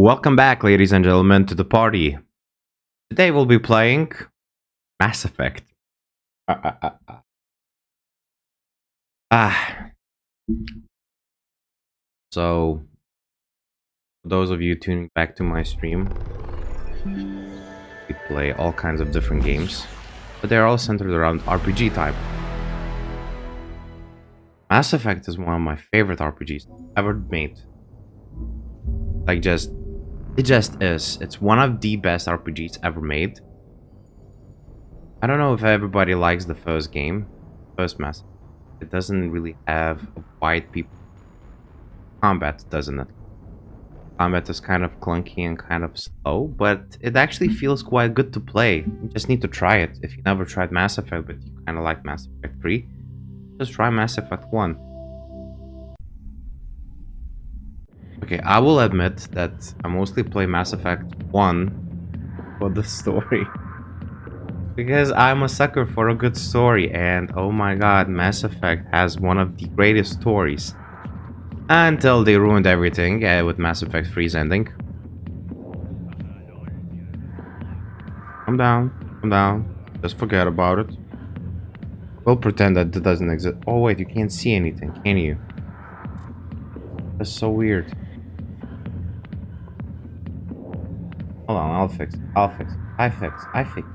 Welcome back, ladies and gentlemen, to the party. Today we'll be playing Mass Effect. So, for those of you tuning back to my stream, we play all kinds of different games, but they're all centered around RPG type. Mass Effect is one of my favorite RPGs ever made. It just is. It's one of the best RPGs ever made. I don't know if everybody likes the first game, first Mass Effect. It doesn't really have a wide people. Combat, doesn't it? Combat is kind of clunky and kind of slow, but it actually feels quite good to play. You just need to try it. If you never tried Mass Effect, but you kind of like Mass Effect 3, just try Mass Effect 1. Okay, I will admit that I mostly play Mass Effect 1 for the story. Because I'm a sucker for a good story, and oh my god, Mass Effect has one of the greatest stories. Until they ruined everything with Mass Effect 3's ending. Calm down, just forget about it. We'll pretend that it doesn't exist. Oh wait, you can't see anything, can you? That's so weird. Hold on, I'll fix it. I fix it.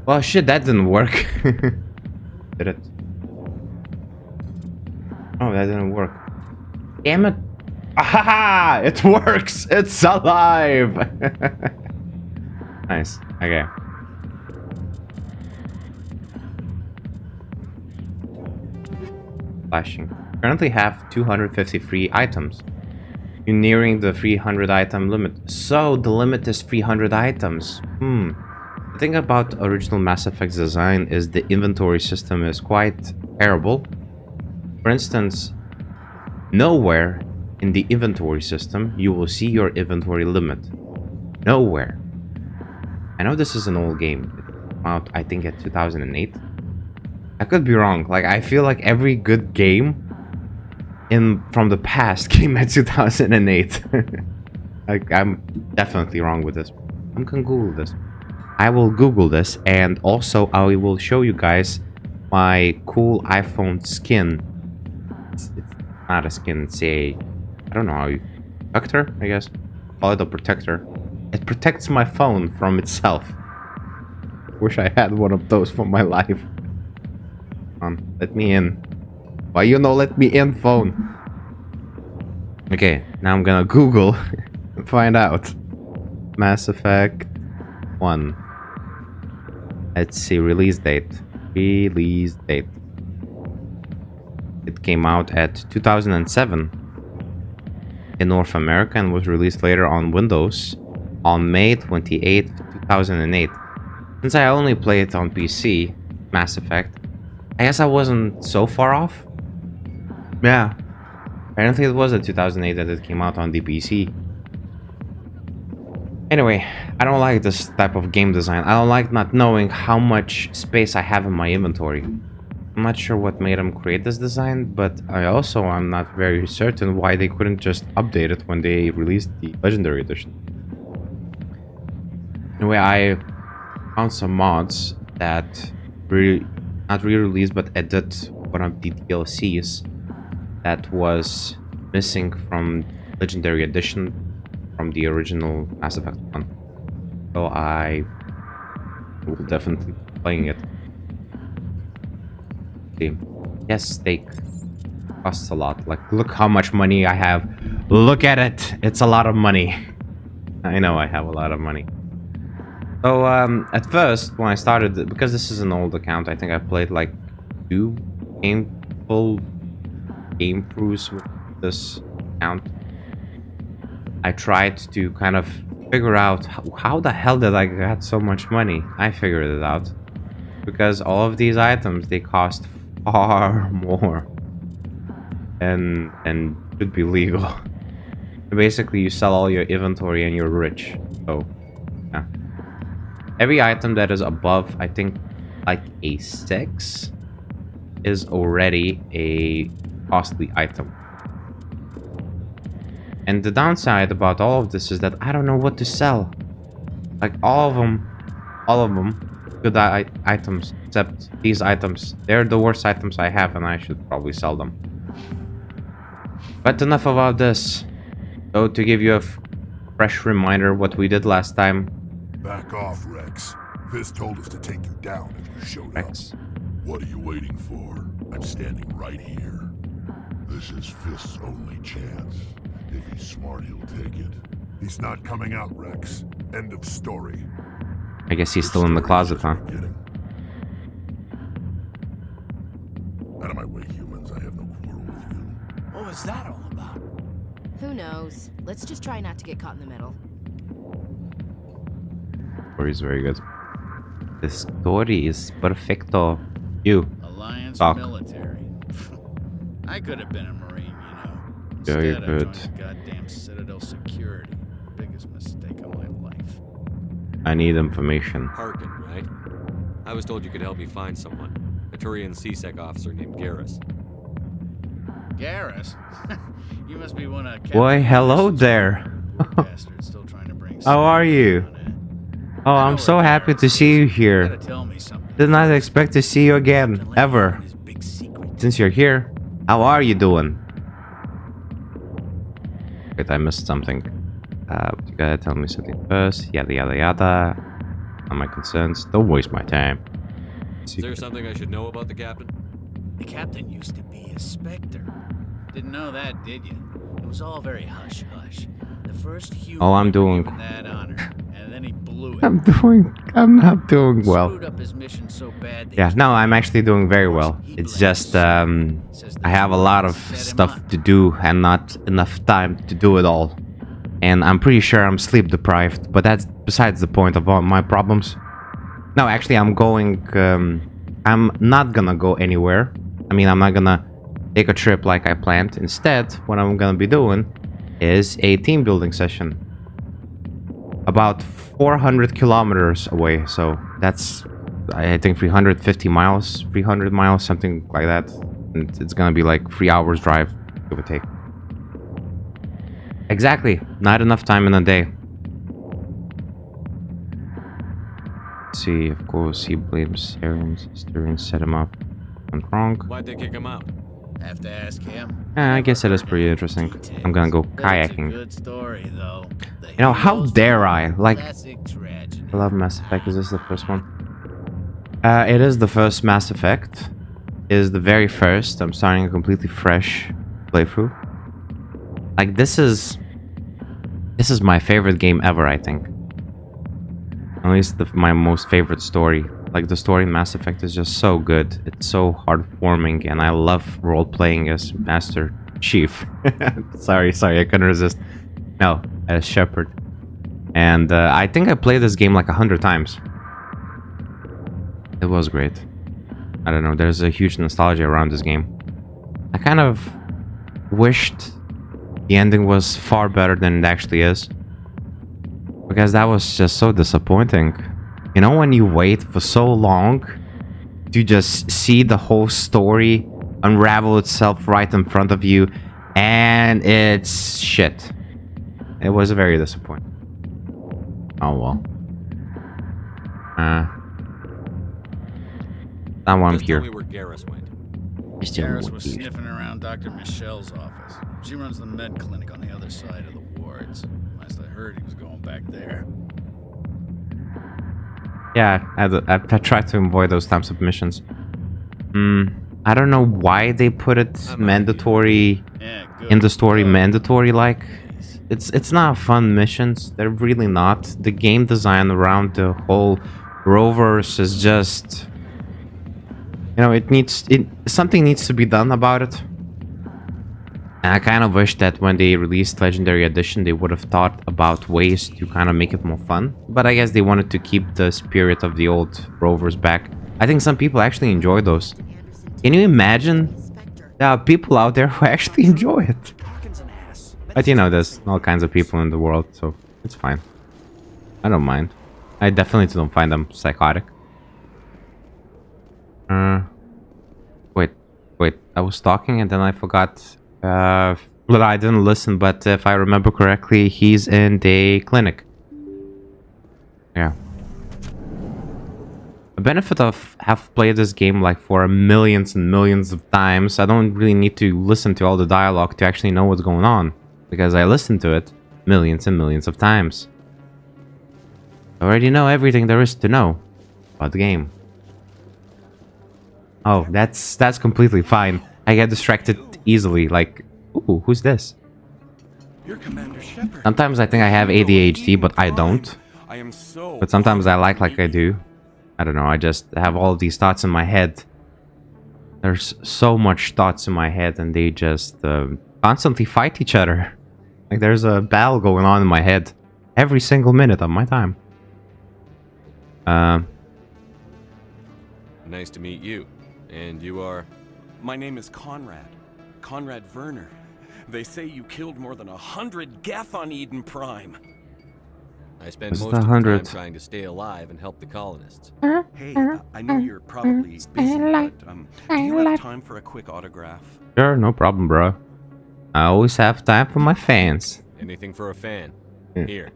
Well, shit, that didn't work. Did it? Oh, that didn't work. Damn it. Ahaha! It works! It's alive! Nice. Okay. Flashing. Currently have 253 items. You're nearing the 300 item limit. So the limit is 300 items. The thing about original Mass Effect's design is the inventory system is quite terrible. For instance, nowhere in the inventory system you will see your inventory limit. Nowhere. I know this is an old game. It came out, I think, at 2008. I could be wrong. Like, I feel like every good game from the past came at 2008. Like, I'm definitely wrong with this. I'm gonna Google this. I will Google this, and also I will show you guys my cool iPhone skin. It's not a skin, it's a... I don't know how you... protector, I guess? Call it a protector. It protects my phone from itself. Wish I had one of those for my life. Come on, let me in. Why you know let me in, phone? Okay, now I'm gonna Google and find out. Mass Effect 1. Let's see, release date. It came out at 2007 in North America and was released later on Windows on May 28, 2008. Since I only played it on PC, Mass Effect, I guess I wasn't so far off. Yeah, apparently it was at 2008 that it came out on the PC. Anyway, I don't like this type of game design. I don't like not knowing how much space I have in my inventory. I'm not sure what made them create this design, but I'm not very certain why they couldn't just update it when they released the Legendary Edition. Anyway, I found some mods that not re-released but edit one of the DLCs that was missing from Legendary Edition from the original Mass Effect 1. So I will definitely be playing it. See. Yes, steak costs a lot. Like, look how much money I have. Look at it! It's a lot of money. I know I have a lot of money. So, at first, when I started, because this is an old account, I think I played like 2 full game throughs with this account. I tried to kind of figure out how the hell did I get so much money. I figured it out. Because all of these items, they cost far more than should be legal. Basically, you sell all your inventory and you're rich. So, yeah. Every item that is above, I think, like a 6 is already a costly item. And the downside about all of this is that I don't know what to sell. Like all of them, good items, except these items. They're the worst items I have, and I should probably sell them. But enough about this. So to give you a fresh reminder what we did last time. Back off, Rex. Fist told us to take you down if you showed Rex. up. What are you waiting for? I'm standing right here. This is Fist's only chance. If he's smart, he'll take it. He's not coming out, Rex. End of story. I guess he's still in the closet, huh? Out of my way, humans. I have no quarrel with you. What was that all about? Who knows? Let's just try not to get caught in the middle. Story is very good. The story is perfecto. You. Alliance talk. military. I could have been a Marine, you know. Very Instead, I good. joined the goddamn Citadel security. Biggest mistake of my life. I need information. Harkin, right? I was told you could help me find someone. A Turian CSEC officer named Garrus. Garrus? You must be one of Boy, hello there. Bastard still trying to bring How are you? Oh, I'm so happy to see you here. Did not expect to see you again, ever. Since you're here, how are you doing? Wait, I missed something. But you gotta tell me something first. Yada yada yada. On my concerns. Don't waste my time. Is there something I should know about the captain? The captain used to be a Spectre. Didn't know that, did you? It was all very hush-hush. The first human Oh, I'm doing. given that honor, and then he blew it. I'm not doing well. Screwed up his mission so bad that Yeah, he- no, I'm actually doing very well. It's just, I have a lot of stuff to do and not enough time to do it all. And I'm pretty sure I'm sleep deprived, but that's besides the point of all my problems. No, actually, I'm going, I'm not gonna go anywhere. I mean, I'm not gonna take a trip like I planned. Instead, what I'm gonna be doing is a team building session. About 400 kilometers away, so that's, I think, 350 miles, 300 miles, something like that. And it's gonna be like 3 hours drive, give or take. Exactly, not enough time in a day. Let's see, of course, he blames Turians set him up. Went wrong. Why'd they kick him out? Have to ask him. I guess it is pretty interesting. I'm gonna go kayaking. Good story, though. You know, how dare I? Like, Classic tragedy. I love Mass Effect. Is this the first one? It is the first Mass Effect. It is the very first. I'm starting a completely fresh playthrough. Like, this is my favorite game ever, I think. At least my most favorite story. Like, the story in Mass Effect is just so good. It's so heartwarming, and I love role-playing as Master Chief. sorry, I couldn't resist. No, as Shepard. And I think I played this game like 100 times. It was great. I don't know, there's a huge nostalgia around this game. I kind of wished the ending was far better than it actually is. Because that was just so disappointing. You know, when you wait for so long to just see the whole story unravel itself right in front of you, and it's shit. It was very disappointing. Oh well. Now I'm Just here. tell me where Garrus went. Garrus was sniffing around Dr. Michelle's office. She runs the med clinic on the other side of the wards. Last I heard, he was going back there. Yeah, I tried to avoid those types of missions. I don't know why they put it mandatory in the story. Mandatory, like it's not fun missions. They're really not. The game design around the whole rovers is just, you know, something needs to be done about it. And I kind of wish that when they released Legendary Edition, they would have thought about ways to kind of make it more fun. But I guess they wanted to keep the spirit of the old rovers back. I think some people actually enjoy those. Can you imagine? There are people out there who actually enjoy it. But you know, there's all kinds of people in the world, so it's fine. I don't mind. I definitely don't find them psychotic. Wait. I was talking and then I forgot. Well, I didn't listen, but if I remember correctly, he's in the clinic. Yeah. The benefit of have played this game like for millions and millions of times, I don't really need to listen to all the dialogue to actually know what's going on, because I listened to it millions and millions of times. I already know everything there is to know about the game. Oh, that's completely fine. I get distracted easily, like, ooh, who's this? You're Commander Shepard. Sometimes I think I have ADHD, but I don't. I am so But sometimes I like I do. I don't know, I just have all of these thoughts in my head. There's so much thoughts in my head and they just constantly fight each other. Like there's a battle going on in my head every single minute of my time. Nice to meet you. And you are? My name is Conrad. Conrad Werner. They say you killed more than 100 Geth on Eden Prime. I spend This is most of the 100. time trying to stay alive and help the colonists. Hey, I know you're probably busy, but do you have time for a quick autograph? Sure, no problem, bro. I always have time for my fans. Anything for a fan. Hmm. Here.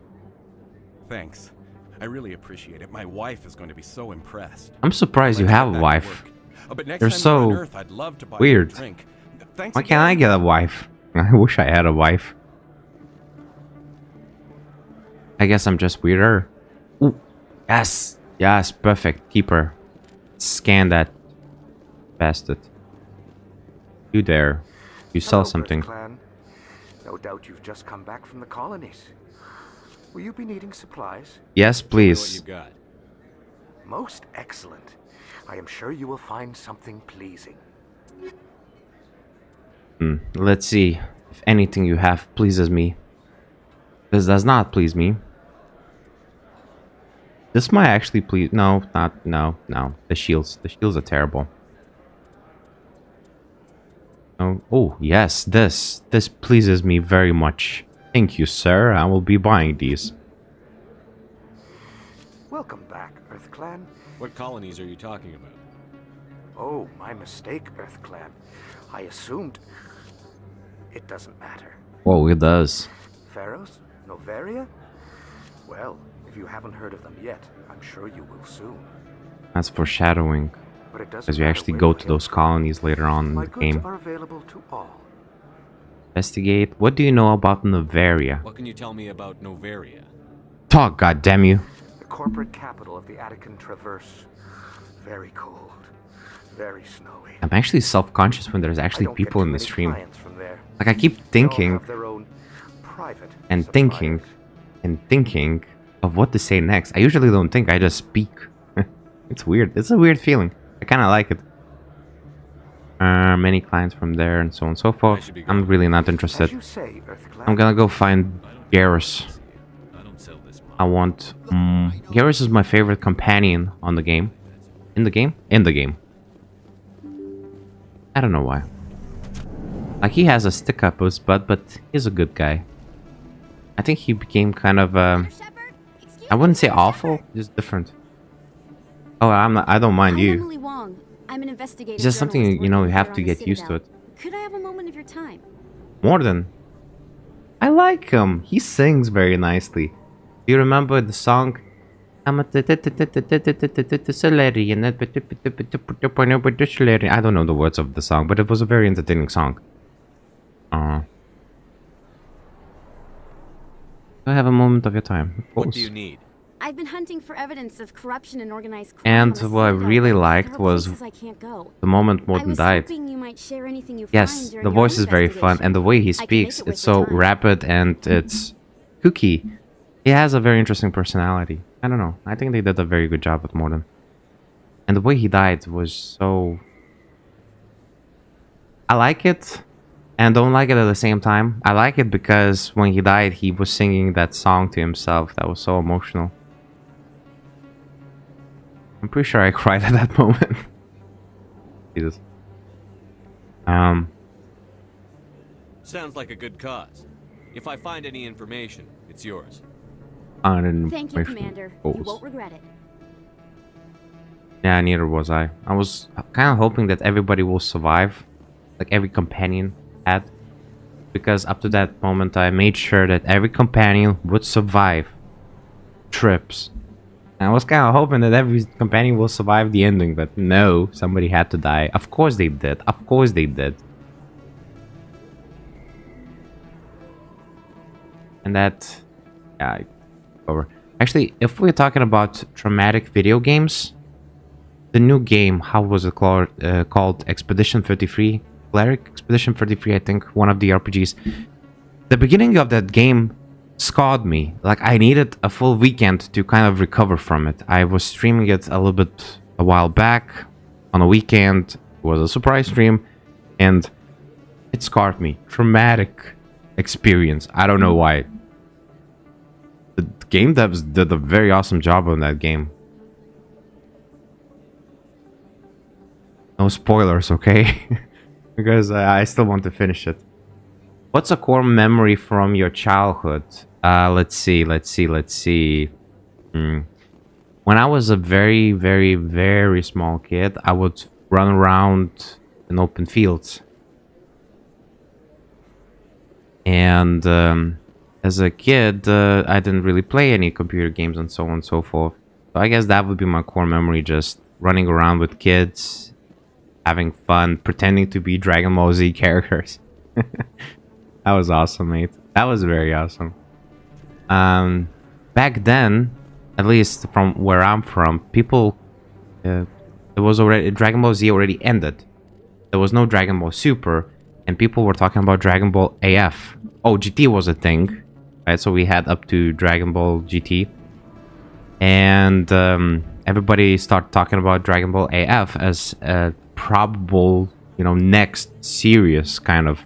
Thanks. I really appreciate it. My wife is going to be so impressed. I'm surprised you When I have get a back to wife. work. But next You're time so you're on Earth, I'd love to buy weird. you a drink. Thanks Why can't I again. get a wife? I wish I had a wife. I guess I'm just weirder. Ooh, yes, yes, perfect. Keep her. Scan that bastard. You there? You sell Hello, something? Earth Clan. No doubt you've just come back from the colonies. Will you be needing supplies? Yes, What please. you got? Most excellent. I am sure you will find something pleasing. Let's see if anything you have pleases me. This does not please me. This might actually please. No, not. No. The shields. The shields are terrible. Oh, yes. This pleases me very much. Thank you, sir. I will be buying these. Welcome back, Earth Clan. What colonies are you talking about? Oh, my mistake, Earth Clan. I assumed... It doesn't matter. Whoa, it does. Pharaohs? Noveria? Well, if you haven't heard of them yet, I'm sure you will soon. That's foreshadowing. But it doesn't Because you matter actually where go you're to those headed. colonies later on in My the goods game. are available to all. Investigate. What do you know about Noveria? What can you tell me about Noveria? Talk, goddamn you. The corporate capital of the Attican Traverse. Very cold. Very snowy. I'm actually self-conscious when there's I actually don't get people too in the many stream. clients from there. Like I keep They all thinking have their own private and suppliers. thinking of what to say next. I usually don't think, I just speak. It's weird. It's a weird feeling. I kind of like it. Many clients from there and so on and so forth. should be I'm going. really not As interested. you say, Earth Clan. I'm gonna go find Garrus. I don't sell this much. I want... Garrus is my favorite companion on the game. In the game? In the game. I don't know why. Like, he has a stick up his butt, but he's a good guy. I think he became kind of, Shepard? Excuse I wouldn't say me, awful, Shepard. just different. Oh, I don't mind I'm you. Emily Wong. I'm an investigative It's just something, journalist you know, you working have here to on the get used to Citadel. it. Could I have a moment of your time? More than. I like him. He sings very nicely. Do you remember the song? I'm a salarian. I don't know the words of the song, but it was a very entertaining song. I have a moment of your time. Of What course. do you need? I've been hunting for evidence of corruption and organized crime And on the what I Citadel, really but liked there are was places I can't go. the moment I Morton was died. hoping you might share anything you Yes, find during the your voice own is very fun, and the way he investigation. I can speaks, make it it's worth so your time. rapid and it's kooky. He has a very interesting personality. I don't know. I think they did a very good job with Morton. And the way he died was so... I like it and don't like it at the same time. I like it because when he died, he was singing that song to himself. That was so emotional. I'm pretty sure I cried at that moment. Jesus. Sounds like a good cause. If I find any information, it's yours. Thank you, Commander. You won't regret it. Yeah, neither was I. I was kind of hoping that everybody will survive, like every companion had, because up to that moment I made sure that every companion would survive trips. And I was kind of hoping that every companion will survive the ending, but no, somebody had to die. Of course they did. Of course they did. And that, yeah, over. Actually, if we're talking about traumatic video games, the new game, how was it called? Called Expedition 33, Cleric Expedition 33, I think, one of the RPGs. The beginning of that game scarred me. Like, I needed a full weekend to kind of recover from it. I was streaming it a little bit a while back on a weekend. It was a surprise stream, and it scarred me. Traumatic experience. I don't know why. The game devs did a very awesome job on that game. No spoilers, okay? Because I still want to finish it. What's a core memory from your childhood? Let's see. When I was a very, very, very small kid, I would run around in open fields. And as a kid, I didn't really play any computer games and so on and so forth. So I guess that would be my core memory, just running around with kids, having fun, pretending to be Dragon Ball Z characters. That was awesome, mate. That was very awesome. Back then, at least from where I'm from, people... it was already... Dragon Ball Z already ended. There was no Dragon Ball Super, and people were talking about Dragon Ball AF. Oh, GT was a thing, right? So we had up to Dragon Ball GT. And everybody started talking about Dragon Ball AF as a probable, you know, next series, kind of.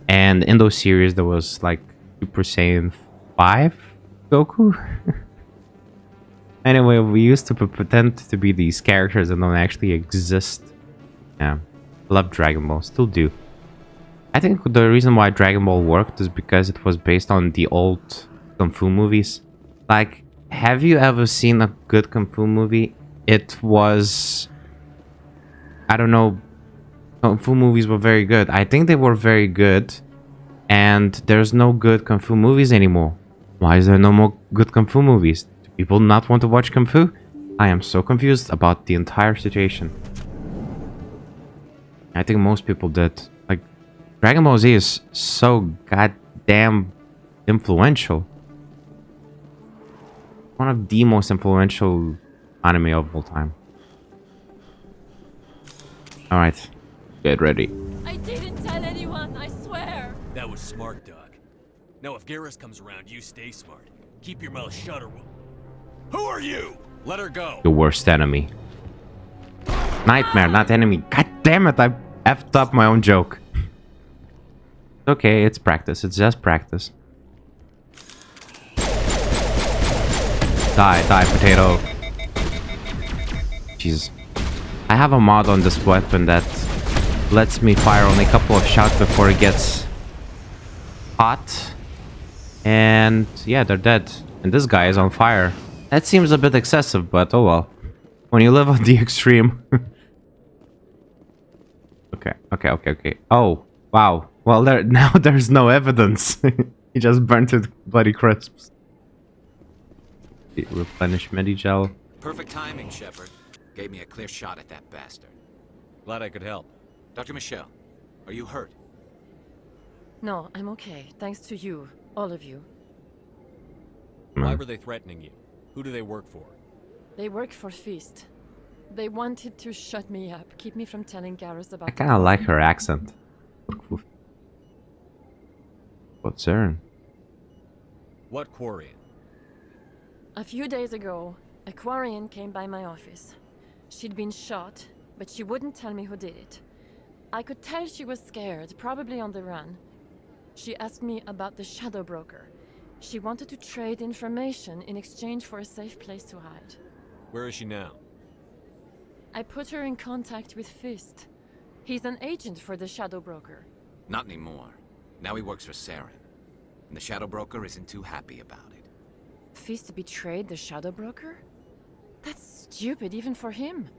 And in those series, there was like Super Saiyan 5 Goku. Anyway, we used to pretend to be these characters that don't actually exist. Yeah, love Dragon Ball, still do. I think the reason why Dragon Ball worked is because it was based on the old Kung Fu movies. Like, have you ever seen a good Kung Fu movie? It was... I don't know. Kung Fu movies were very good. I think they were very good. And there's no good Kung Fu movies anymore. Why is there no more good Kung Fu movies? Do people not want to watch Kung Fu? I am so confused about the entire situation. I think most people did. Like, Dragon Ball Z is so goddamn influential. One of the most influential anime of all time. Alright, get ready. I didn't tell anyone, I swear. That was smart, Doc. Now, if Garrus comes around, you stay smart. Keep your mouth shut or we'll... Who are you? Let her go. The worst enemy. Nightmare, not enemy. God damn it, I effed up my own joke. It's okay, it's practice. It's just practice. Die, potato. Jesus. I have a mod on this weapon that lets me fire only a couple of shots before it gets hot. And yeah, they're dead. And this guy is on fire. That seems a bit excessive, but oh well. When you live on the extreme. Okay. Oh, wow. Well, now there's no evidence. He just burnt to bloody crisps. Replenish Medigel. Perfect timing, Shepard. Gave me a clear shot at that bastard. Glad I could help. Dr. Michelle, are you hurt? No, I'm okay. Thanks to you. All of you. Why were they threatening you? Who do they work for? They work for Feast. They wanted to shut me up, keep me from telling Garrus about... I kind of like her accent. What's her? What Quarian? A few days ago, a Quarian came by my office. She'd been shot, but she wouldn't tell me who did it. I could tell she was scared, probably on the run. She asked me about the Shadow Broker. She wanted to trade information in exchange for a safe place to hide. Where is she now? I put her in contact with Fist. He's an agent for the Shadow Broker. Not anymore. Now he works for Saren. and the Shadow Broker isn't too happy about it. Fist betrayed the Shadow Broker? That's stupid even for him.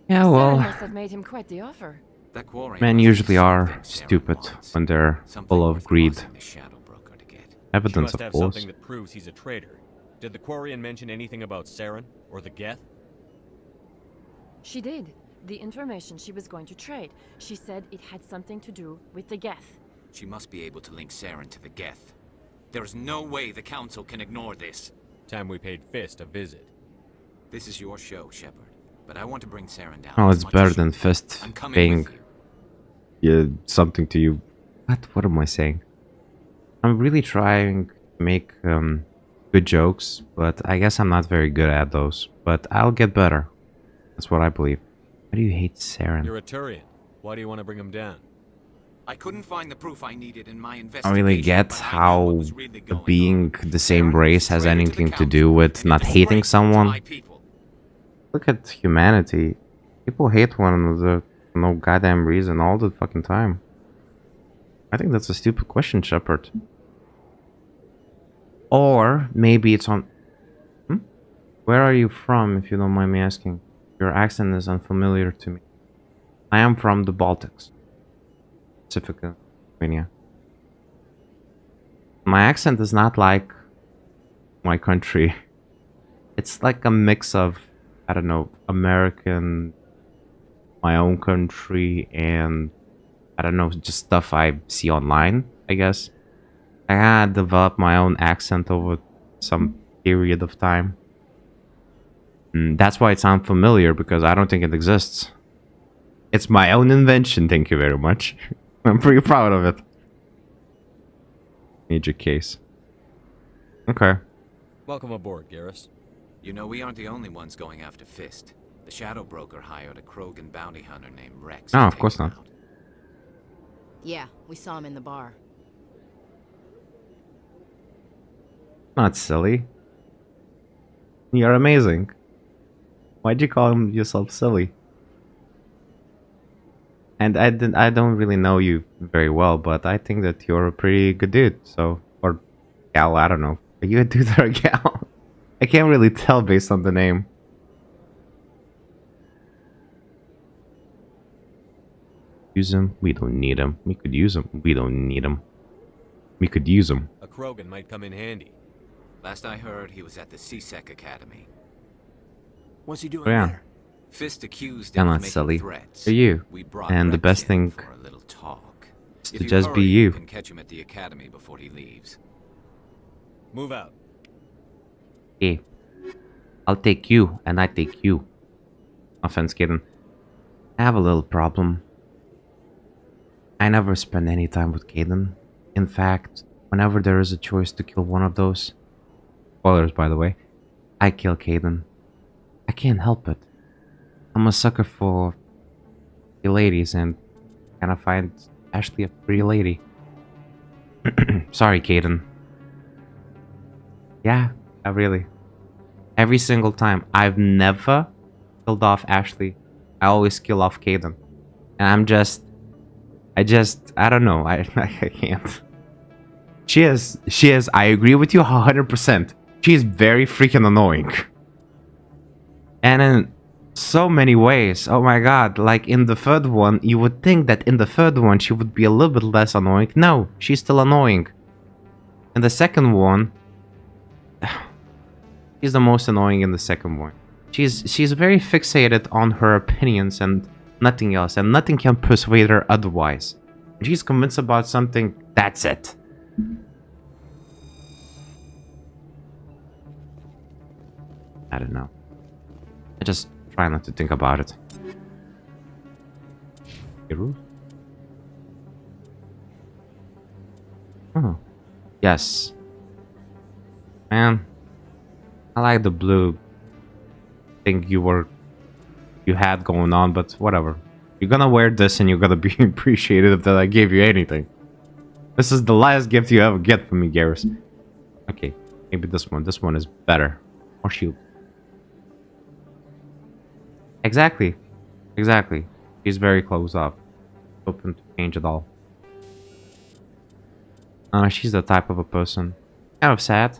Yeah, Saren well, must have made him quite the offer. That Quarian men must usually have are something Saren stupid wants. when they're Something full of worth greed. causing the Shadow Broker to get. She Evidence, must of have course. something that proves he's a traitor. Did the Quarian mention anything about Saren or the Geth? She did. The information she was going to trade. She said it had something to do with the Geth. She must be able to link Saren to the Geth. There's no way the Council can ignore this. Time we paid Fist a visit. This is your show, Shepard. But I want to bring Saren down. Oh, as it's much better as than you- Fist I'm coming paying with you. something to you. What am I saying? I'm really trying to make good jokes, but I guess I'm not very good at those. But I'll get better. That's what I believe. Why do you hate Saren? You're a Turian. Why do you want to bring him down? I couldn't find the proof I needed in my I investigation. don't really get but I knew how what was really going being on. the same Saren race is has traitor to the anything to Council, do with and a not hating disgrace to someone. my people. Look at humanity. People hate one another for no goddamn reason all the fucking time. I think that's a stupid question, Shepard. Or maybe it's on... Where are you from, if you don't mind me asking? Your accent is unfamiliar to me. I am from the Baltics. Specifically, Lithuania. My accent is not like my country. It's like a mix of, I don't know, American, my own country, and I don't know, just stuff I see online, I guess. I had developed my own accent over some period of time. That's why it sounds familiar, because I don't think it exists. It's my own invention, thank you very much. I'm pretty proud of it. Major case. Okay. Welcome aboard, Garrus. You know, we aren't the only ones going after Fist. The Shadow Broker hired a Krogan bounty hunter named Rex. No, to of take course him not. out. Yeah, we saw him in the bar. Not silly. You're amazing. Why'd you call yourself silly? And I don't really know you very well, but I think that you're a pretty good dude. So, or gal, I don't know. Are you a dude or a gal? I can't really tell based on the name. Use him. We don't need him. We could use him. We don't need him. We could use him. A Krogan might come in handy. Last I heard, he was at the CSEC Academy. What's he doing Oh, yeah. there? Fist accused I'm him of not making silly. threats. For you. We brought And the Rex best in thing for a little talk. is If to you just be hurry, you. can catch him at the academy before he leaves. Move out. Hey, I'll take you, and I take you. Offense, kitten. I have a little problem. I never spend any time with Caden. In fact, whenever there is a choice to kill one of those... Spoilers, by the way. I kill Caden. I can't help it. I'm a sucker for the ladies, and I find Ashley a pretty lady. Sorry, Caden. Yeah, really. Every single time. I've never killed off Ashley. I always kill off Caden. And I don't know. I can't. She is, I agree with you 100%. She is very freaking annoying. And in so many ways. Oh my god. Like in the third one, you would think that in the third one she would be a little bit less annoying. No, she's still annoying. In the second one, she's the most annoying in the second one. She's very fixated on her opinions and nothing else, and nothing can persuade her otherwise. When she's convinced about something, that's it. I don't know. I just try not to think about it. Hero? Oh. Yes. Man. I like the blue thing you had going on, but whatever. You're gonna wear this and you're gonna be appreciative that I gave you anything. This is the last gift you ever get from me, Garrus. Okay, maybe this one. This one is better. Or shield. Exactly. Exactly. He's very close up. Open to change it all. She's the type of a person. Kind of sad.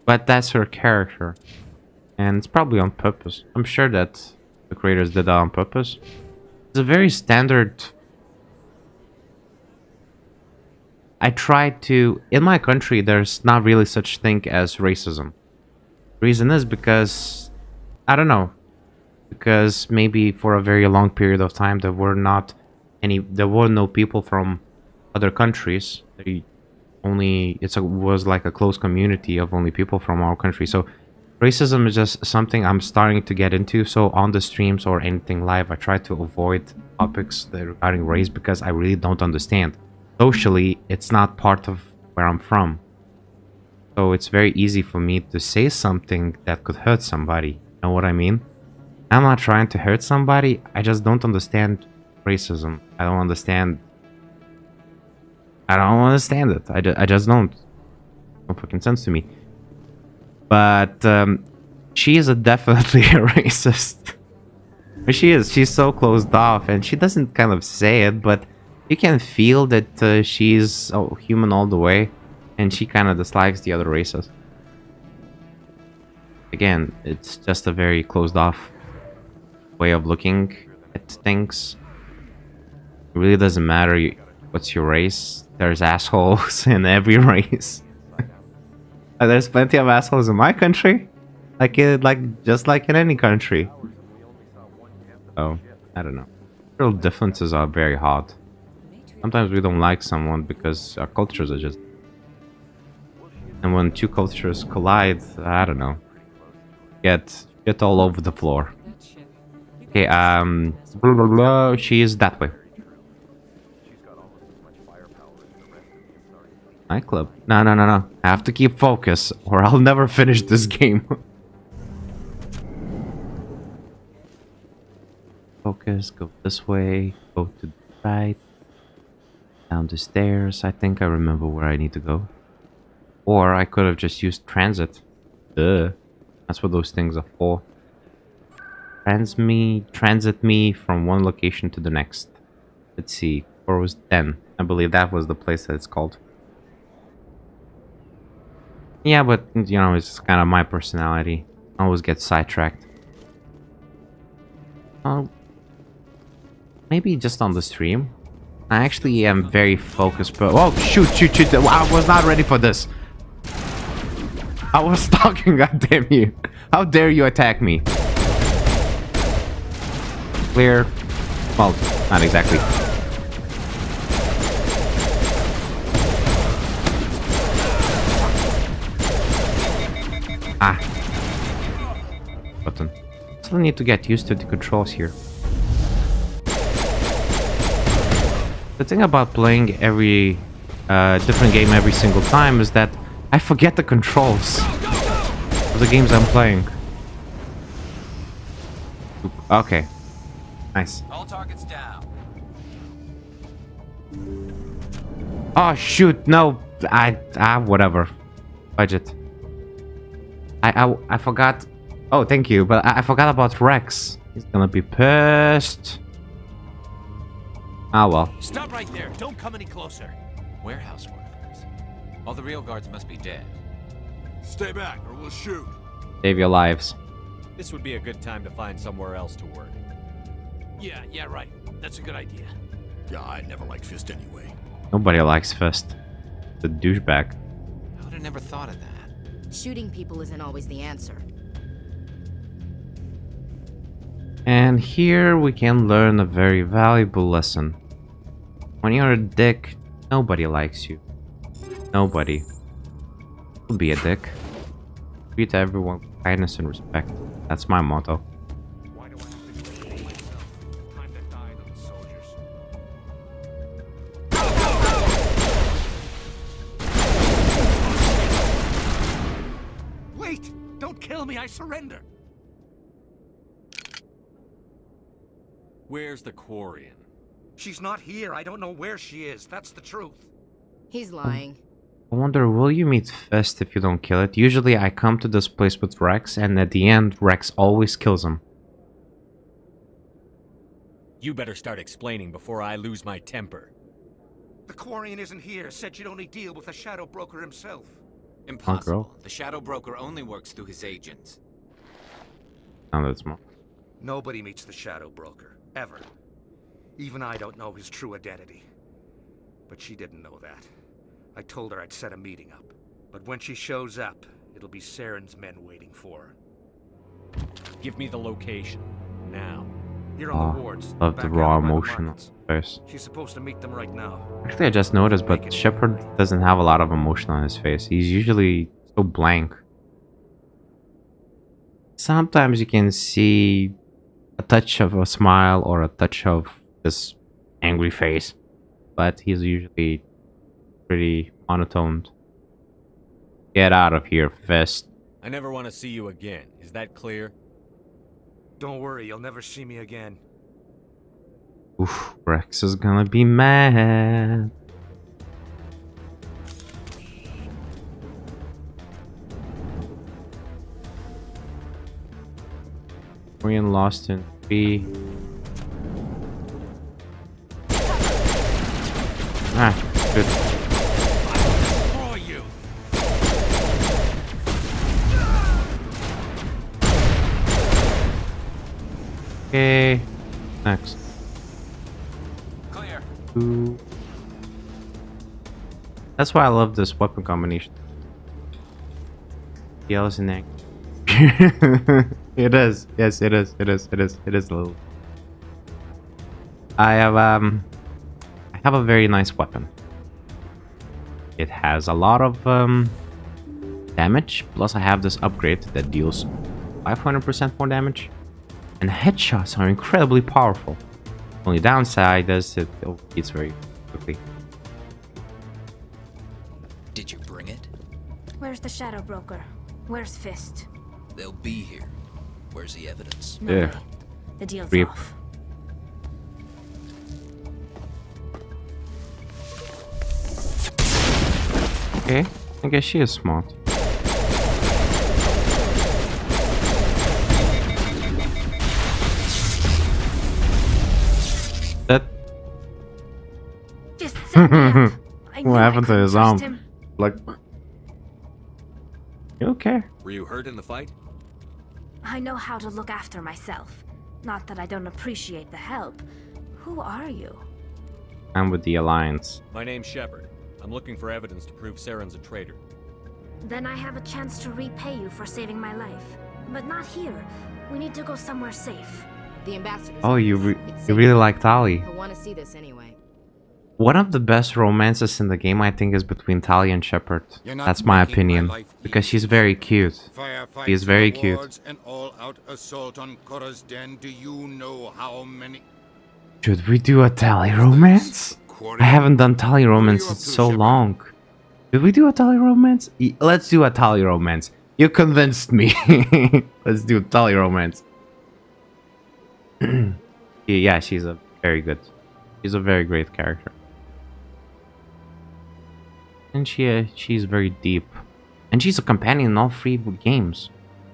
But that's her character. And it's probably on purpose. I'm sure that the creators did that on purpose. It's a very standard... I try to... In my country, there's not really such thing as racism. The reason is because... I don't know. Because maybe for a very long period of time, there were no people from other countries. Was like a close community of only people from our country. So racism is just something I'm starting to get into. So on the streams or anything live, I try to avoid topics regarding race because I really don't understand. Socially, it's not part of where I'm from. So it's very easy for me to say something that could hurt somebody. You know what I mean? I'm not trying to hurt somebody. I just don't understand racism. I don't understand it. I just don't. No fucking sense to me. But she is definitely a racist. She is. She's so closed off, and she doesn't kind of say it, but you can feel that she's human all the way, and she kind of dislikes the other races. Again, it's just a very closed off way of looking at things. It really doesn't matter what's your race. There's assholes in every race. There's plenty of assholes in my country, just like in any country. Oh, I don't know. Real differences are very hard. Sometimes we don't like someone because our cultures are just... And when two cultures collide, I don't know. Get all over the floor. Okay, blah, blah, blah. She is that way. Nightclub. No. I have to keep focus or I'll never finish this game. Focus, go this way, go to the right. Down the stairs. I think I remember where I need to go. Or I could have just used transit. Duh. That's what those things are for. Transit me from one location to the next. Let's see. Or was 10. I believe that was the place that it's called. Yeah, but you know, it's kind of my personality. I always get sidetracked. Maybe just on the stream. I actually am very focused, but oh shoot! I was not ready for this. I was talking, goddamn you! How dare you attack me? Clear. Well, not exactly. Button. Still need to get used to the controls here. The thing about playing every different game every single time is that I forget the controls of the games I'm playing. Okay. Nice. All targets down. Oh shoot, no. Whatever. Budget. I forgot. Oh, thank you, but I forgot about Rex. He's gonna be pissed. Ah, well. Stop right there. Don't come any closer. Warehouse workers. All the real guards must be dead. Stay back or we'll shoot. Save your lives. This would be a good time to find somewhere else to work. Yeah, right. That's a good idea. Yeah, I never liked Fist anyway. Nobody likes Fist. The douchebag. I would have never thought of that. Shooting people isn't always the answer. And here we can learn a very valuable lesson. When you're a dick, nobody likes you. Nobody. Don't be a dick. Treat everyone with kindness and respect. That's my motto. Why do I have to do it myself? Time to die to the soldiers. Wait! Don't kill me, I surrender! Where's the Quarian? She's not here. I don't know where she is. That's the truth. He's lying. I wonder, will you meet Fist if you don't kill it? Usually I come to this place with Rex, and at the end, Rex always kills him. You better start explaining before I lose my temper. The Quarian isn't here. Said you'd only deal with the Shadow Broker himself. Impossible. The Shadow Broker only works through his agents. Now that's more. Nobody meets the Shadow Broker, ever. Even I don't know his true identity. But she didn't know that. I told her I'd set a meeting up. But when she shows up, it'll be Saren's men waiting for her. Give me the location. Now. Here on the wards. Love the back raw alley by the emotion on markets. his face. She's supposed to meet them right now. Actually, I just noticed, but Shepard doesn't have a lot of emotion on his face. He's usually so blank. Sometimes you can see a touch of a smile or a touch of this angry face, but he's usually pretty monotoned. Get out of here, Fist. I never want to see you again. Is that clear? Don't worry, you'll never see me again. Oof, Rex is gonna be mad. Quarian lost in 3. Ah, good. Oh, you! Okay, next. Clear. Ooh. That's why I love this weapon combination. Yells in neck. It is. Yes, it is. It is. It is. It is a little. I have a very nice weapon. It has a lot of damage. Plus, I have this upgrade that deals 500% more damage, and headshots are incredibly powerful. Only downside is it overheats very quickly. Did you bring it? Where's the Shadow Broker? Where's Fist? They'll be here. Where's the evidence? No Yeah. way. The deal's Reap. off. Okay, I guess she is smart. That. Fist set me up. I knew What I happened to couldn't his trust arm? him. Like. You okay? Were you hurt in the fight? I know how to look after myself. Not that I don't appreciate the help. Who are you? I'm with the Alliance. My name's Shepard. I'm looking for evidence to prove Saren's a traitor. Then I have a chance to repay you for saving my life. But not here. We need to go somewhere safe. The ambassador's Oh, you office. you really like Tali. He'll want to see this anyway. One of the best romances in the game, I think, is between Tali and Shepard. That's my opinion, because she's very cute. She is very cute. An all-out assault on Korra's den. Do you know how many? Should we do a Tali romance? I haven't done Tali romance in so long. Did we do a Tali romance? Let's do a Tali romance. You convinced me. Let's do a Tali romance. Yeah, she's a very great character. And she's very deep. And she's a companion in all 3 games.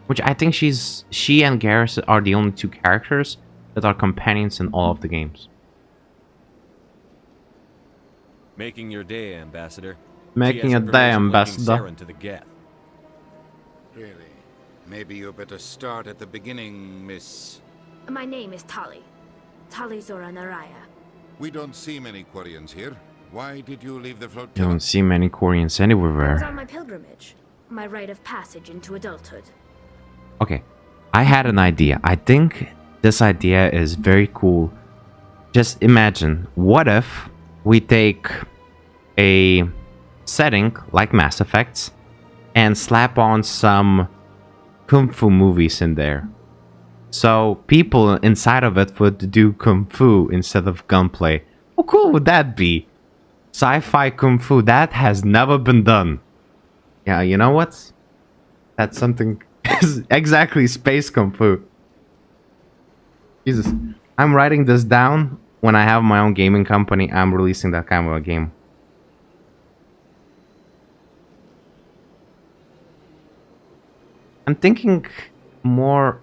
Which I think she and Garrus are the only 2 characters that are companions in all of the games. Making your day, Ambassador. Making a day, Ambassador. Saren to the Geth. Really? Maybe you better start at the beginning, Miss. My name is Tali. Tali Zora Naraya. We don't see many Quarians here. Why did you leave the You flotilla? don't see many Quarians I was anywhere. on my pilgrimage. My rite of passage into adulthood. Okay, I had an idea. I think this idea is very cool. Just imagine, what if we take a setting like Mass Effect and slap on some Kung Fu movies in there. So people inside of it would do Kung Fu instead of gunplay. How cool would that be? Sci-fi Kung Fu, that has never been done. Yeah, you know what? That's something... exactly, space Kung Fu. Jesus. I'm writing this down. When I have my own gaming company, I'm releasing that kind of a game. I'm thinking more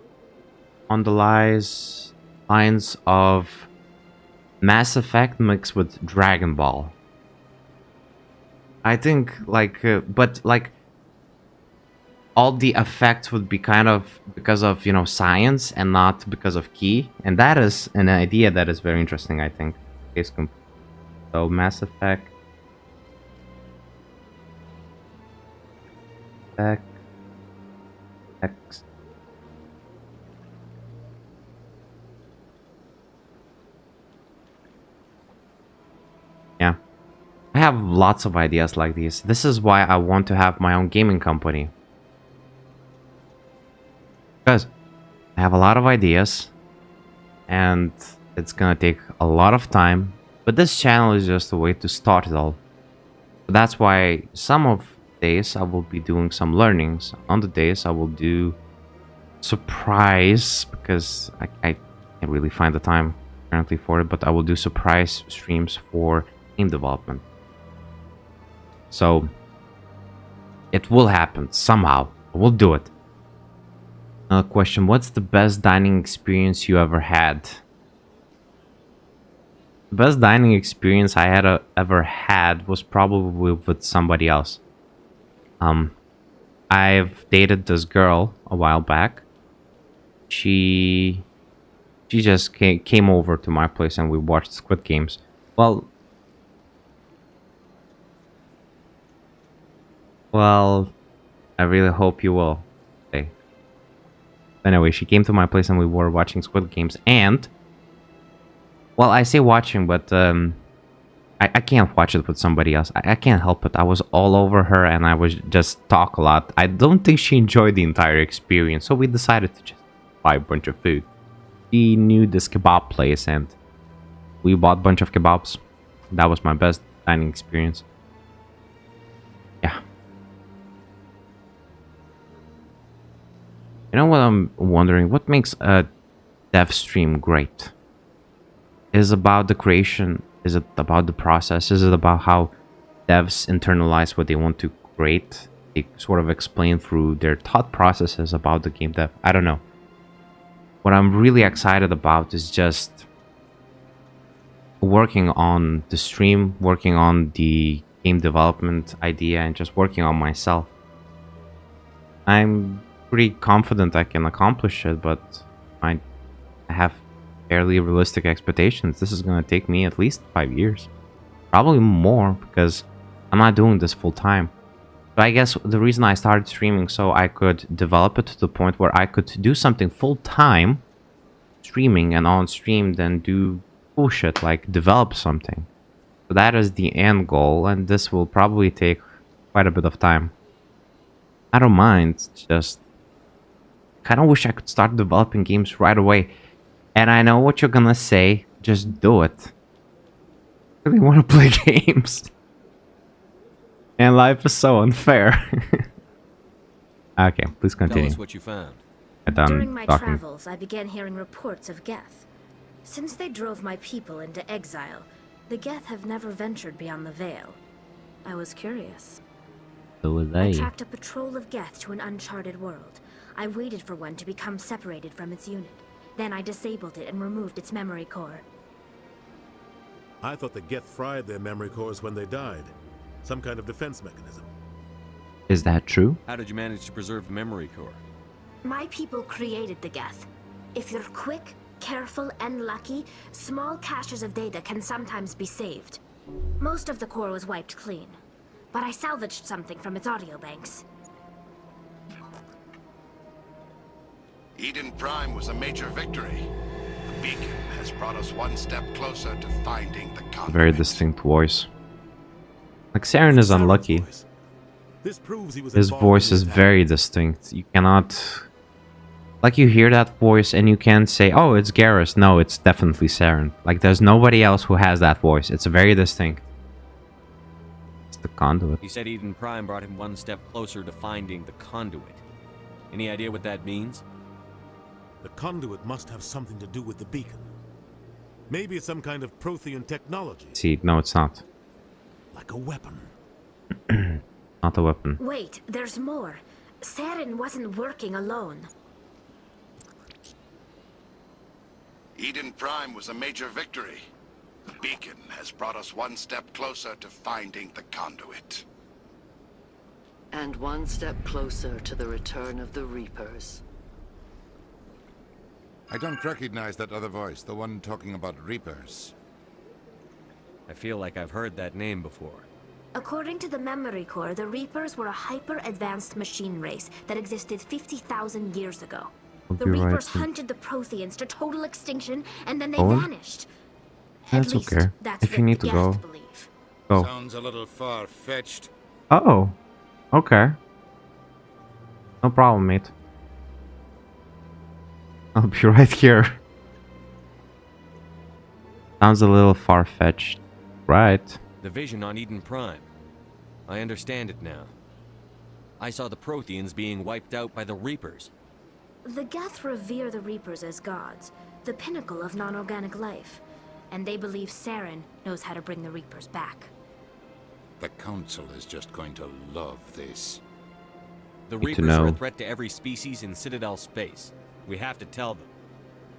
on the lines of Mass Effect mixed with Dragon Ball. I think, like, but like, all the effects would be kind of because of, you know, science and not because of key, and that is an idea that is very interesting, I think. So Mass Effect. X. Yeah. I have lots of ideas like these. This is why I want to have my own gaming company. Because I have a lot of ideas and it's gonna take a lot of time. But this channel is just a way to start it all. That's why some of days I will be doing some learnings. On the days I will do surprise, because I can't really find the time currently for it, but I will do surprise streams for game development. So it will happen somehow. We'll do it. Another question: what's the best dining experience you ever had? The best dining experience I had ever had was probably with somebody else. I've dated this girl a while back. She just came over to my place and we watched Squid Games. Well, I really hope you will. Okay. Anyway, she came to my place and we were watching Squid Games, and well, I say watching, but I can't watch it with somebody else. I can't help it. I was all over her and I was just talk a lot. I don't think she enjoyed the entire experience, so we decided to just buy a bunch of food. She knew this kebab place and we bought a bunch of kebabs. That was my best dining experience. Yeah. You know what I'm wondering? What makes a dev stream great? Is it about the creation? Is it about the process? Is it about how devs internalize what they want to create? They sort of explain through their thought processes about the game dev. I don't know. What I'm really excited about is just working on the stream, working on the game development idea, and just working on myself. I'm pretty confident I can accomplish it, but I have fairly realistic expectations. This is going to take me at least 5 years. Probably more, because I'm not doing this full time. But I guess the reason I started streaming so I could develop it to the point where I could do something full time, streaming and on stream, then do bullshit like develop something. So that is the end goal, and this will probably take quite a bit of time. I don't mind, it's just kind of wish I could start developing games right away. And I know what you're gonna say, just do it. I really want to play games. And life is so unfair. Okay, please continue. Tell us what you found. During my travels, I began hearing reports of Geth. Since they drove my people into exile, the Geth have never ventured beyond the Veil. I was curious. So was I tracked a patrol of Geth to an uncharted world. I waited for one to become separated from its unit. Then I disabled it and removed its memory core. I thought the Geth fried their memory cores when they died. Some kind of defense mechanism. Is that true? How did you manage to preserve the memory core? My people created the Geth. If you're quick, careful, and lucky, small caches of data can sometimes be saved. Most of the core was wiped clean, but I salvaged something from its audio banks. Eden Prime was a major victory. The beacon has brought us one step closer to finding the conduit. Very distinct voice. Like Saren is unlucky. His voice is very distinct. You cannot... Like you hear that voice and you can't say, oh, it's Garrus. No, it's definitely Saren. Like there's nobody else who has that voice. It's very distinct. It's the conduit. He said Eden Prime brought him one step closer to finding the conduit. Any idea what that means? The conduit must have something to do with the beacon. Maybe it's some kind of Prothean technology. See, no, it's not. Like a weapon. Not a weapon. Wait, there's more. Saren wasn't working alone. Eden Prime was a major victory. The beacon has brought us one step closer to finding the conduit. And one step closer to the return of the Reapers. I don't recognize that other voice, the one talking about Reapers. I feel like I've heard that name before. According to the Memory Core, the Reapers were a hyper-advanced machine race that existed 50,000 years ago. The Reapers hunted the Protheans to total extinction, and then they vanished. That's okay. If you need to go, go. Sounds a little far-fetched. Oh, okay. No problem, mate. I'll be right here. Sounds a little far-fetched, right? The vision on Eden Prime. I understand it now. I saw the Protheans being wiped out by the Reapers. The Geth revere the Reapers as gods, the pinnacle of non-organic life. And they believe Saren knows how to bring the Reapers back. The Council is just going to love this. The Reapers are a threat to every species in Citadel space. We have to tell them.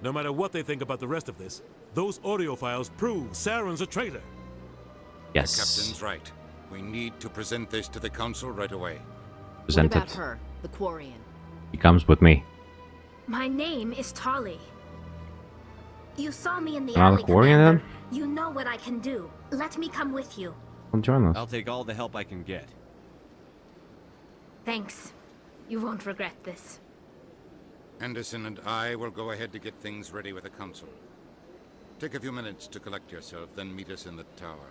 No matter what they think about the rest of this, those audio files prove Saren's a traitor. Yes. The captain's right. We need to present this to the Council right away. Present what about it. her, the Quarian? He comes with me. My name is Tali. You saw me in the Another alley, Quarian Commander. then? You know what I can do. Let me come with you. Come join us. I'll take all the help I can get. Thanks. You won't regret this. Anderson and I will go ahead to get things ready with the Council. Take a few minutes to collect yourself, then meet us in the tower.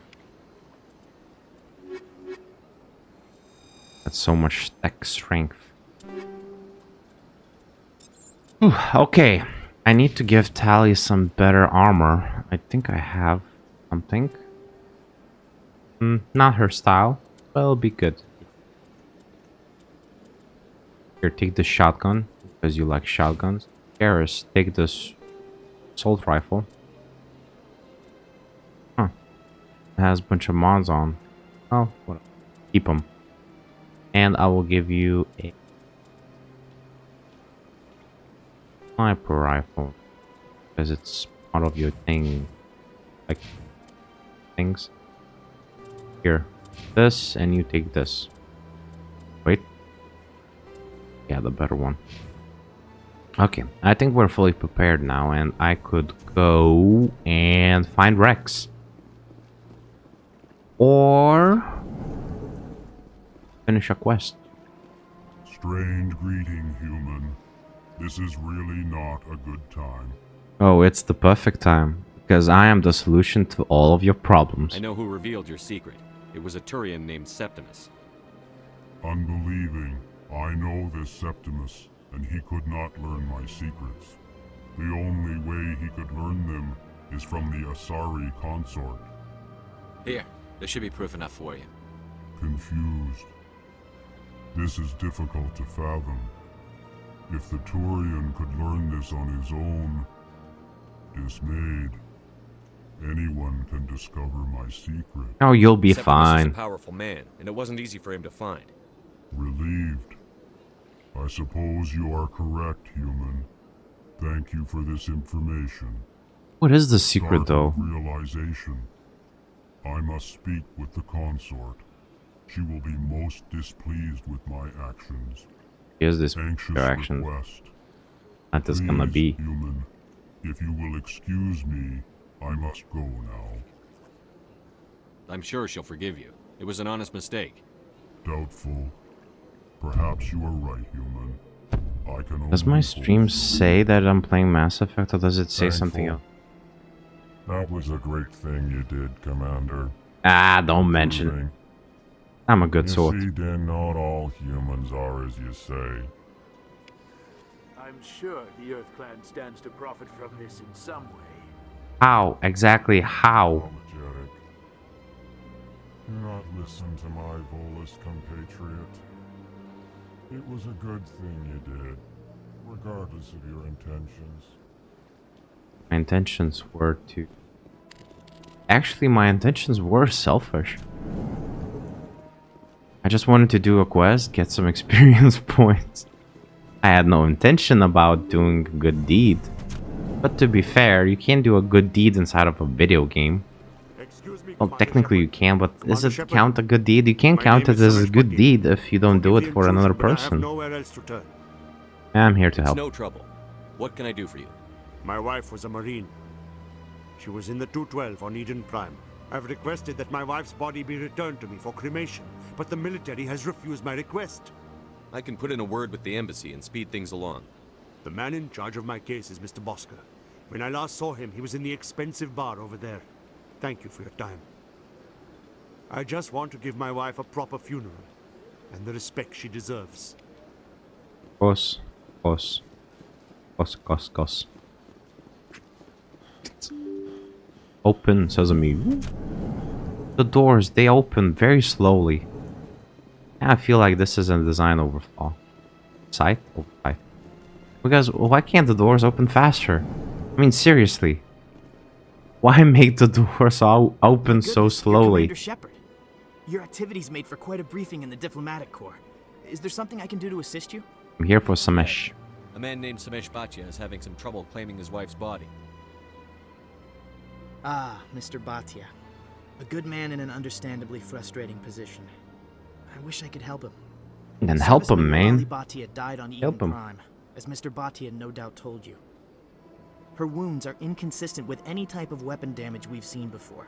That's so much tech strength. Whew, okay, I need to give Tali some better armor. I think I have something. Not her style, but it'll be good. Here, take the shotgun, because you like shotguns. Garrus, take this assault rifle. Huh. It has a bunch of mods on. Oh, what? Keep them. And I will give you a sniper rifle, because it's part of your thing, like things. Here, this, and you take this. Wait. Yeah, the better one. Okay, I think we're fully prepared now, and I could go and find Rex. Or finish a quest. Strange greeting, human. This is really not a good time. Oh, it's the perfect time, because I am the solution to all of your problems. I know who revealed your secret. It was a Turian named Septimus. Unbelieving. I know this Septimus, and he could not learn my secrets. The only way he could learn them is from the Asari consort. Here, there should be proof enough for you. Confused. This is difficult to fathom. If the Turian could learn this on his own, dismayed, anyone can discover my secret. Oh, you'll be Septimus fine. is a powerful man, and it wasn't easy for him to find. Relieved. I suppose you are correct, human. Thank you for this information. What is the secret, Start though? of realization. I must speak with the consort. She will be most displeased with my actions. Here's this Anxious action. request. That is gonna be. Please, human, if you will excuse me, I must go now. I'm sure she'll forgive you. It was an honest mistake. Doubtful. Perhaps you are right, human. I can Does only my hope stream for say that I'm playing Mass Effect, or does it say something else? That was a great thing you did, Commander. Ah, don't mention it. I'm a good sword. You see, then not all humans are as you say. I'm sure the Earth Clan stands to profit from this in some way. How? Exactly how? Apologetic. Do not listen to my Volus compatriot. It was a good thing you did, regardless of your intentions. My intentions were to... Actually, my intentions were selfish. I just wanted to do a quest, get some experience points. I had no intention about doing a good deed. But to be fair, you can't do a good deed inside of a video game. Excuse me, Well, technically you can, but is Commander it Shepard? count a good deed? You can't My count name it is as a Suresh good Vakil. deed if you don't do Forgive it the for another intrusion, but I have person. nowhere else to turn. I'm here to It's help. no trouble. What can I do for you? My wife was a Marine. She was in the 212 on Eden Prime. I've requested that my wife's body be returned to me for cremation, but the military has refused my request. I can put in a word with the embassy and speed things along. The man in charge of my case is Mr. Bosker. When I last saw him, he was in the expensive bar over there. Thank you for your time. I just want to give my wife a proper funeral, and the respect she deserves. Cos. Open sesame. The doors, they open very slowly. I feel like this is a design overflow. Sight? Oversight. Because why can't the doors open faster? I mean, seriously. Why make the doors open so slowly? Commander Shepard. Your activities made for quite a briefing in the diplomatic corps. Is there something I can do to assist you? I'm here for Samesh. A man named Samesh Bhatia is having some trouble claiming his wife's body. Ah, Mr. Bhatia. A good man in an understandably frustrating position. I wish I could help him. Then help him, man. Bhatia died on Eden Help him. Prime, as Mr. Bhatia no doubt told you. Her wounds are inconsistent with any type of weapon damage we've seen before.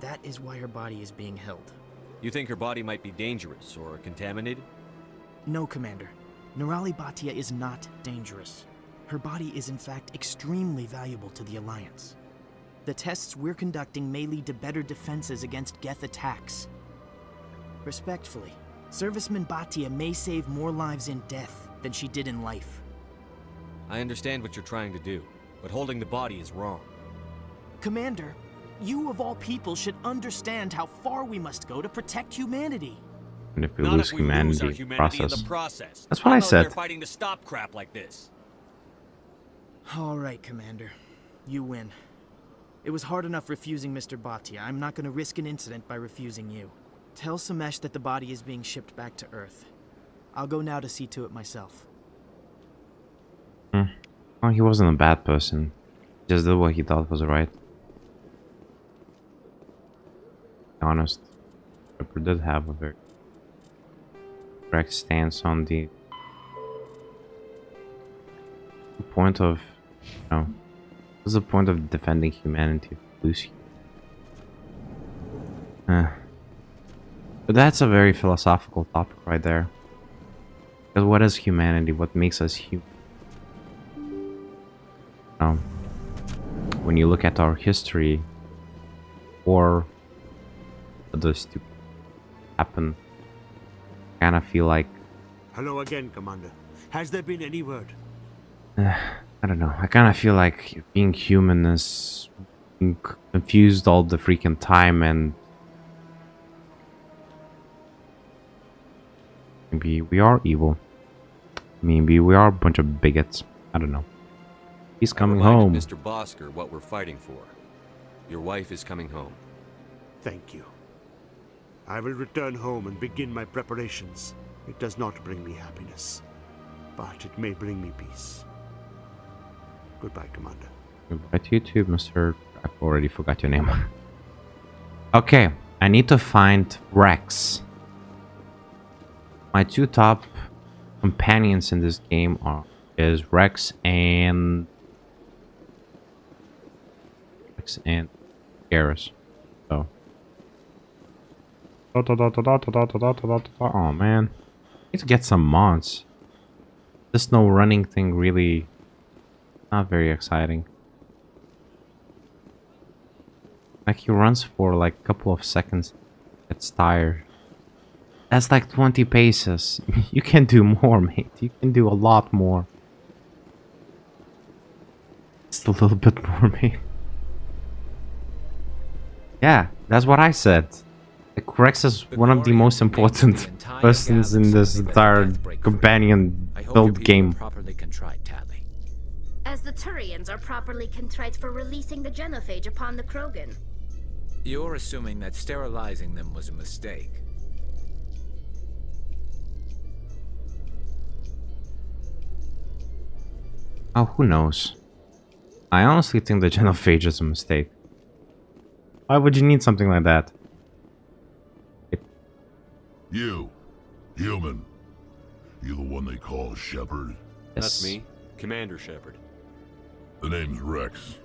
That is why her body is being held. You think her body might be dangerous or contaminated? No, Commander. Nirali Bhatia is not dangerous. Her body is in fact extremely valuable to the Alliance. The tests we're conducting may lead to better defenses against Geth attacks. Respectfully, Serviceman Bhatia may save more lives in death than she did in life. I understand what you're trying to do, but holding the body is wrong. Commander, you of all people should understand how far we must go to protect humanity. And if we Not lose if we lose our humanity, humanity in the process. That's what I I'm out there said. fighting to stop crap like this. All right, Commander. You win. It was hard enough refusing Mr. Bhatia. I'm not going to risk an incident by refusing you. Tell Samesh that the body is being shipped back to Earth. I'll go now to see to it myself. Well, he wasn't a bad person. He just did what he thought was right. To be honest, Shepard did have a very correct stance on the point of, what's the point of defending humanity if we lose you? But that's a very philosophical topic right there. Because what is humanity? What makes us human? When you look at our history, or other stupid happen, I kind of feel like Hello again, Commander. Has there been any word? I don't know. I kind of feel like being human is being confused all the freaking time, and maybe we are evil. Maybe we are a bunch of bigots. I don't know. He's coming home. Mr. Bosker, what we're fighting for. Your wife is coming home. Thank you. I will return home and begin my preparations. It does not bring me happiness, but it may bring me peace. Goodbye, Commander. Goodbye to you too, Mr. I've already forgot your name. Okay, I need to find Rex. My two top companions in this game is Rex and Garrus. So. Oh man. I need to get some mods. This no running thing really not very exciting. Like he runs for like a couple of seconds, gets tired. That's like 20 paces. You can do more, mate. You can do a lot more. Just a little bit more, mate. Yeah, that's what I said. Like, Rex is one of the most important persons in this entire companion build game. As the Turians are properly contrite for releasing the genophage upon the Krogan. You're assuming that sterilizing them was a mistake. Oh, who knows? I honestly think the genophage is a mistake. Why would you need something like that? You, human. You the one they call Shepard? That's me, Commander Shepard. The name's Rex.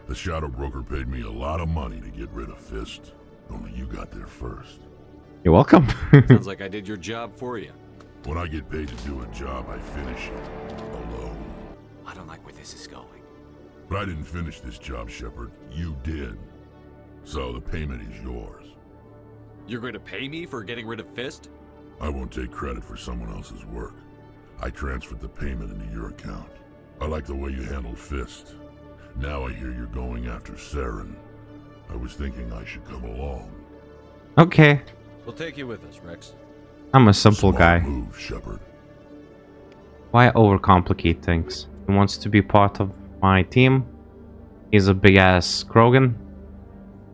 The Shadow Broker paid me a lot of money to get rid of Fist. Only you got there first. You're welcome. Sounds like I did your job for you. When I get paid to do a job, I finish it. Alone. I don't like where this is going. But I didn't finish this job, Shepard. You did. So the payment is yours. You're going to pay me for getting rid of Fist? I won't take credit for someone else's work. I transferred the payment into your account. I like the way you handled Fist. Now I hear you're going after Saren. I was thinking I should come along. Okay. We'll take you with us, Rex. I'm a simple guy. Move, Shepard. Why overcomplicate things? He wants to be part of my team. He's a big ass Krogan.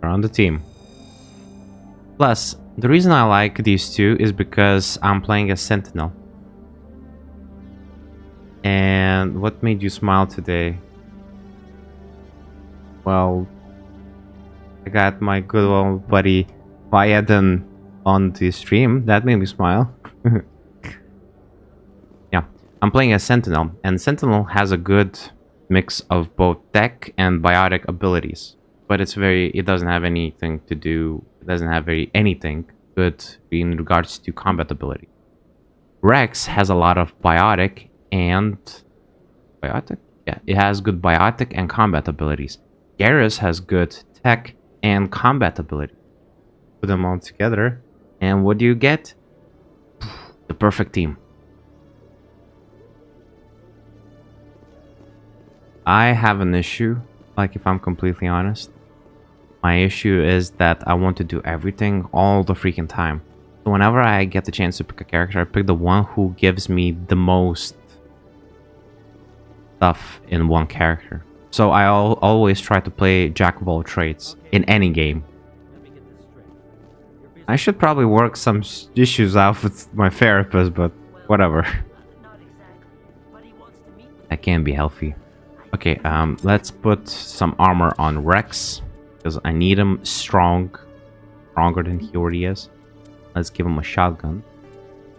We're on the team. Plus, the reason I like these two is because I'm playing a Sentinel. And what made you smile today? Well, I got my good old buddy Vayadan on the stream. That made me smile. Yeah, I'm playing a Sentinel, and Sentinel has a good mix of both tech and biotic abilities. But it doesn't have anything to do, it doesn't have anything good in regards to combat ability. Rex has a lot of biotic and... Biotic? Yeah, it has good biotic and combat abilities. Garrus has good tech and combat ability. Put them all together, and what do you get? The perfect team. I have an issue, like if I'm completely honest. My issue is that I want to do everything all the freaking time. So whenever I get the chance to pick a character, I pick the one who gives me the most stuff in one character. So I always try to play jack of all trades in any game. I should probably work some issues out with my therapist, but whatever. That can be healthy. Okay, let's put some armor on Rex, because I need him stronger than he already is. Let's give him a shotgun,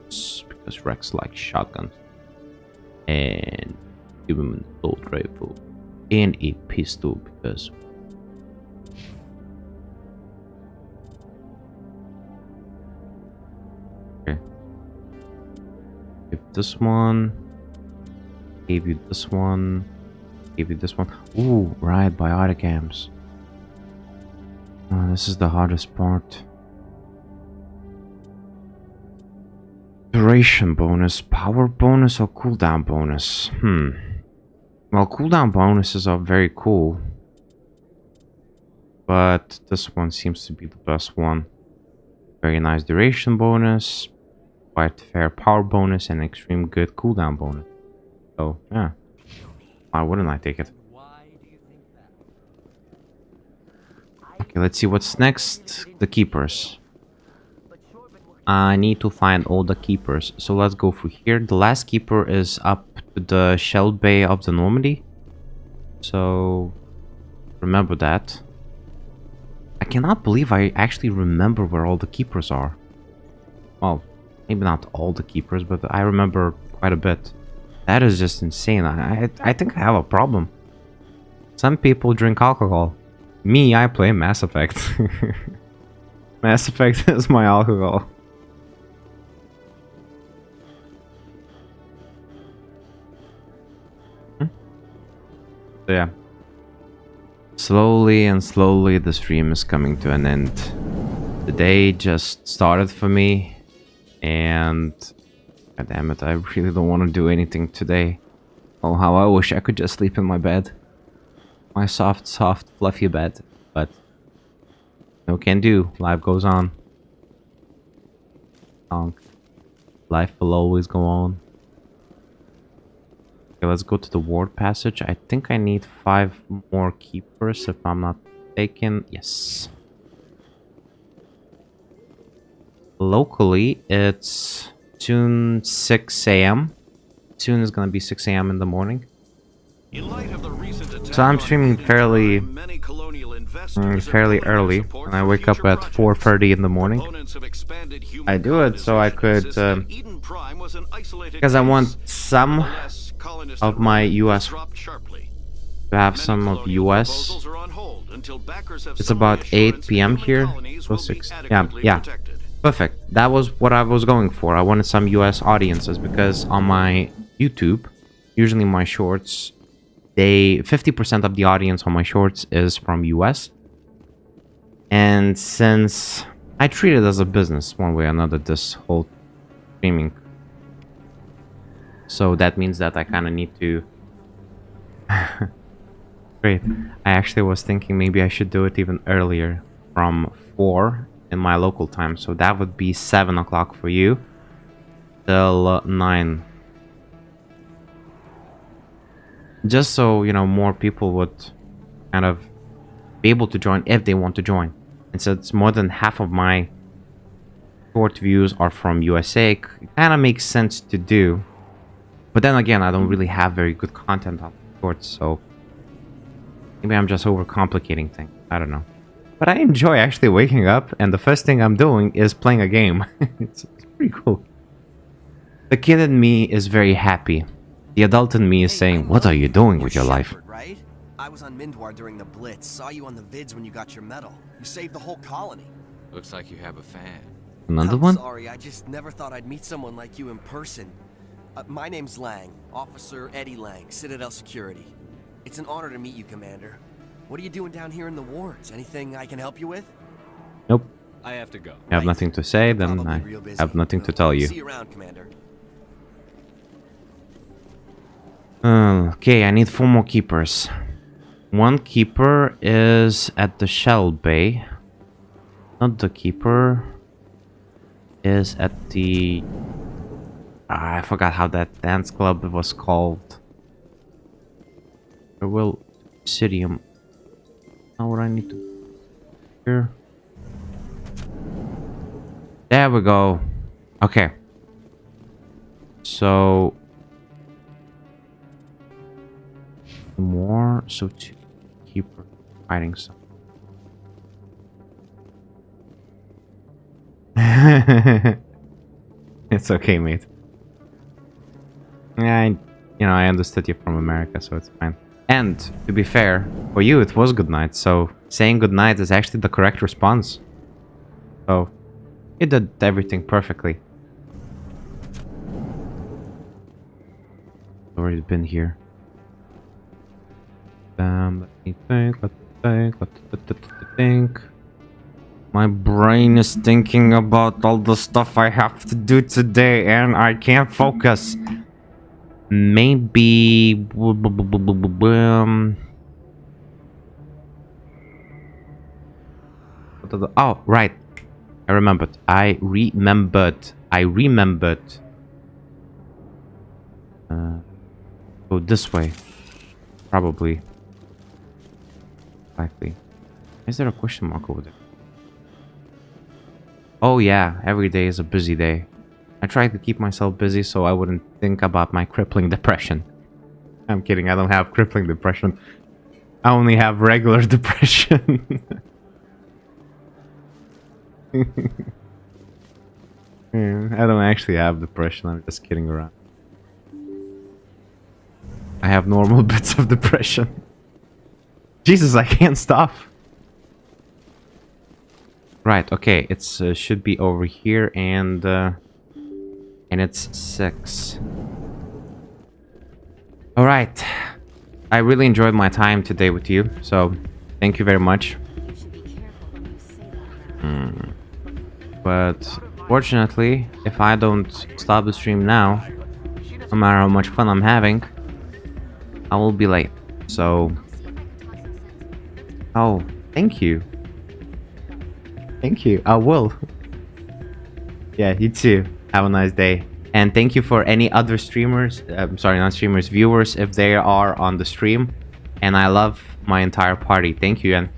because Rex likes shotguns. And give him an assault rifle and a pistol, because okay. Give this one. Gave you this one. Gave you this one. Ooh, right, biotic amps. This is the hardest part. Duration bonus, power bonus, or cooldown bonus? Well, cooldown bonuses are very cool. But this one seems to be the best one. Very nice duration bonus, quite fair power bonus, and extreme good cooldown bonus. So, yeah. Why wouldn't I take it? Okay, let's see what's next. The keepers. I need to find all the keepers. So let's go through here. The last keeper is up to the Shell Bay of the Normandy. So remember that. I cannot believe I actually remember where all the keepers are. Well, maybe not all the keepers, but I remember quite a bit. That is just insane. I think I have a problem. Some people drink alcohol. Me, I play Mass Effect. Mass Effect is my alcohol. So yeah. Slowly and slowly the stream is coming to an end. The day just started for me. And god damn it, I really don't want to do anything today. Oh, how I wish I could just sleep in my bed. My soft, fluffy bed. But no can do. Life goes on. Life will always go on. Okay, let's go to the ward passage. I think I need 5 more keepers if I'm not mistaken. Yes. Locally, it's soon 6 a.m. Soon is gonna be 6 a.m. in the morning. So I'm streaming fairly fairly early, and I wake up at 4:30 in the morning. I do it so I could, because I want some of my US to have some of US. It's about 8 p.m. here, so 6. Yeah. Perfect. That was what I was going for. I wanted some US audiences because on my YouTube, usually my shorts, 50% of the audience on my shorts is from US. And since I treat it as a business one way or another, this whole streaming, so that means that I kind of need to great. I actually was thinking maybe I should do it even earlier, from 4 in my local time, so that would be 7 o'clock for you till 9. Just so, you know, more people would kind of be able to join if they want to join. And since more than half of my short views are from USA, it kind of makes sense to do. But then again, I don't really have very good content on shorts, so maybe I'm just overcomplicating things. I don't know. But I enjoy actually waking up, and the first thing I'm doing is playing a game. It's pretty cool. The kid in me is very happy. The adult in me is saying, "What are you doing with your life?" Shepard, right? I was on Mindwar during the Blitz. Saw you on the vids when you got your medal. You saved the whole colony. Looks like you have a fan. Another one? Sorry, I just never thought I'd meet someone like you in person. My name's Lang, Officer Eddie Lang, Citadel Security. It's an honor to meet you, Commander. What are you doing down here in the wards? Anything I can help you with? Nope. I have to go. I have nothing to say, then I have nothing to tell you. See you around, Commander. Okay, I need 4 more keepers. One keeper is at the shell bay. Another keeper is at the... I forgot how that dance club was called. Well, Sidium. Now what I need to... Here. There we go. Okay. So... more, so 2 keeper fighting some. It's okay, mate. Yeah, I understood you from America, so it's fine. And to be fair, for you it was good night, so saying good night is actually the correct response. So you did everything perfectly. Already been here. Let me think. My brain is thinking about all the stuff I have to do today and I can't focus. Maybe... Oh, right. I remembered. Go this way. Probably. Likely. Is there a question mark over there? Oh yeah, every day is a busy day. I try to keep myself busy so I wouldn't think about my crippling depression. I'm kidding, I don't have crippling depression. I only have regular depression. Yeah, I don't actually have depression, I'm just kidding around. I have normal bits of depression. Jesus, I can't stop. Right, okay, it's should be over here, and it's 6. All right, I really enjoyed my time today with you, so thank you very much. But fortunately, if I don't stop the stream now, no matter how much fun I'm having, I will be late. So, oh, thank you. Thank you. I will. Yeah, you too. Have a nice day. And thank you for any other streamers, sorry, not streamers, viewers, if they are on the stream. And I love my entire party. Thank you, and